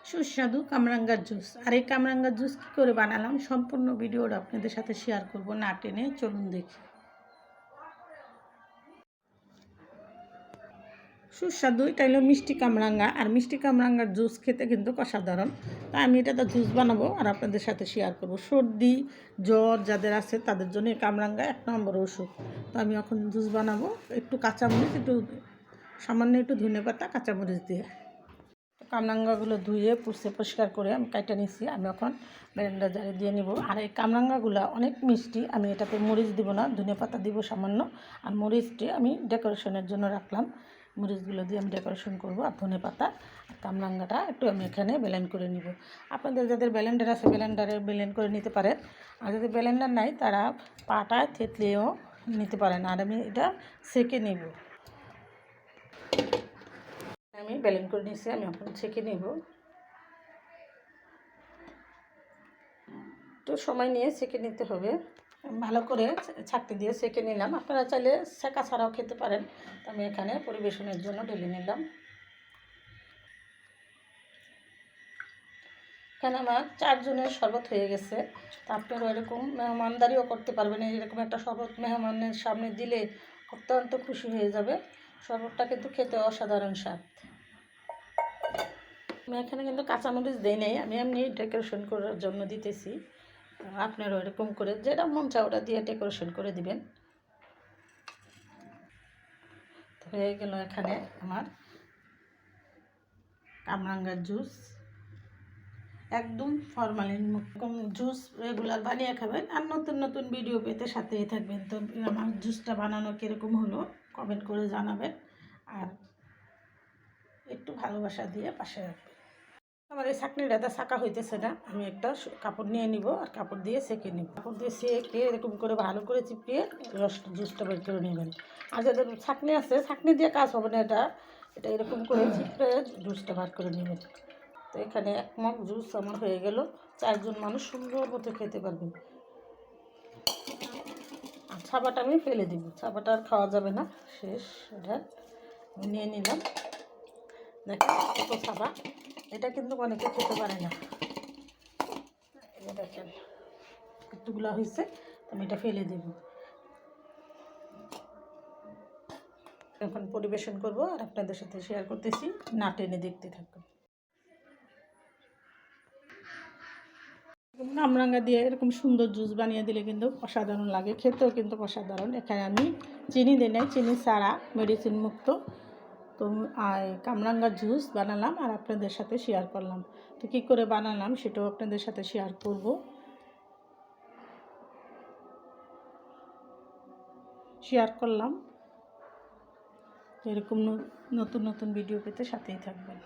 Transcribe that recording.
সুস্বাদু কামরাঙ্গার জুস। আর এই কামরাঙ্গার জুস কী করে বানালাম সম্পূর্ণ ভিডিওটা আপনাদের সাথে শেয়ার করব, না টেনে চলুন দেখি। সুস্বাদু, এটা হলো মিষ্টি কামরাঙ্গা। আর মিষ্টি কামরাঙ্গার জুস খেতে কিন্তু অসাধারণ। তাই আমি এটা তো জুস বানাবো আর আপনাদের সাথে শেয়ার করব। সর্দি জ্বর যাদের আছে তাদের জন্য এই কামরাঙ্গা 1 নম্বর ওষুধ। তো আমি এখন জুস বানাবো একটু কাঁচামরিচ, একটু সামান্য একটু ধনেপাতা, কাঁচামরিচ দিয়ে। কামরাঙ্গাগুলো ধুয়ে পুষে পরিষ্কার করে আমি কাটা নিচ্ছি। আমি এখন ব্লেন্ডার জারে দিয়ে নিব। আর এই কামরাঙ্গাগুলো অনেক মিষ্টি, আমি এটাতে মরিচ দিব না, ধনেপাতা দিব সামান্য। আর মরিচটি আমি ডেকোরেশনের জন্য রাখলাম। মরিচগুলো দিয়ে আমি ডেকোরেশন করব। আর ধনেপাতা আর কামরাঙ্গাটা একটু আমি এখানে ব্লেন্ড করে নিব। আপনাদের যাদের ব্লেন্ডার আছে ব্লেন্ডারে ব্লেন্ড করে নিতে পারেন। আর যদি ব্লেন্ডার নাই তারা পাটায় থেতলেও নিতে পারেন। আর আমি এটা সেকে নেব। আমি ব্লেন্ড করে নিয়েছি, আমি এখন ছেঁকে নেব। একটু সময় নিয়ে ছেঁকে নিতে হবে। ভালো করে ছাঁকনি দিয়ে ছেঁকে নিলাম। আপনারা চাইলে ছেঁকা ছাড়াও খেতে পারেন। তো আমি এখানে পরিবেশনের জন্য ঢেলে নিলাম। এখানে আমার 4 জনের শরবত হয়ে গেছে। তা আপনারা এরকম মেহমানদারিও করতে পারবেন। এরকম একটা শরবত মেহমানের সামনে দিলে অত্যন্ত খুশি হয়ে যাবে। শরবতটা কিন্তু খেতে অসাধারণ স্বাদ। আমি এখানে কিন্তু কাঁচামরিচ দিই নাই, আমি এমনি ডেকোরেশন করার জন্য দিতেছি। আপনারা এরকম করে যেটা মন চায় ওটা দিয়ে ডেকোরেশন করে দিবেন। হয়ে গেল এখানে আমার কামরাঙ্গার জুস, একদম ফরমালিন মুক্ত জুস। রেগুলার বানিয়ে খাবেন আর নতুন নতুন ভিডিও পেতে সাথেই থাকবেন। তো আমার জুসটা বানানো কীরকম হলো কমেন্ট করে জানাবেন। আর একটু ভালোবাসা দিয়ে পাশে রাখবেন। আমার এই ছাঁকনিটাতে ছাঁকা হইতেছে না, আমি একটা কাপড় নিয়ে নিব আর কাপড় দিয়ে সেঁকে নিব। কাপড় দিয়ে সেঁকে এরকম করে ভালো করে চিপিয়ে জুসটা বের করে নেবেন। আর যাদের ছাঁকনি আছে ছাঁকনি দিয়ে কাজ হবে না, এটা এরকম করে চিপে জুসটা বার করে নেবেন। তো এখানে 1 মগ জুস আমার হয়ে গেল। 4 জন মানুষ সুন্দর মতো খেতে পারবেন। আর ছাপাটা আমি ফেলে দিব, ছাপাটা আর খাওয়া যাবে না, শেষ। এটা আমি নিয়ে নিলাম। দেখেন কত ছাপা, এটা কিন্তু অনেকে খেতে পারে না। এটা দেখেন কতগুলো হয়েছে, আমি এটা ফেলে দেব। এখন পরিবেশন করব আর আপনাদের সাথে শেয়ার করতেছি, না টেনে দেখতে থাকুন। কামরাঙ্গা দিয়ে এরকম সুন্দর জুস বানিয়ে দিলে কিন্তু অসাধারণ লাগে, খেতেও কিন্তু অসাধারণ। এখানে আমি চিনি দিই নাই, চিনি ছাড়া মেডিসিন মুক্ত। তো কামরাঙ্গার জুস বানালাম আর আপনাদের সাথে শেয়ার করলাম। তো কী করে বানালাম সেটাও আপনাদের সাথে শেয়ার করব। শেয়ার করলাম। এরকম নতুন নতুন ভিডিও পেতে সাথেই থাকবেন।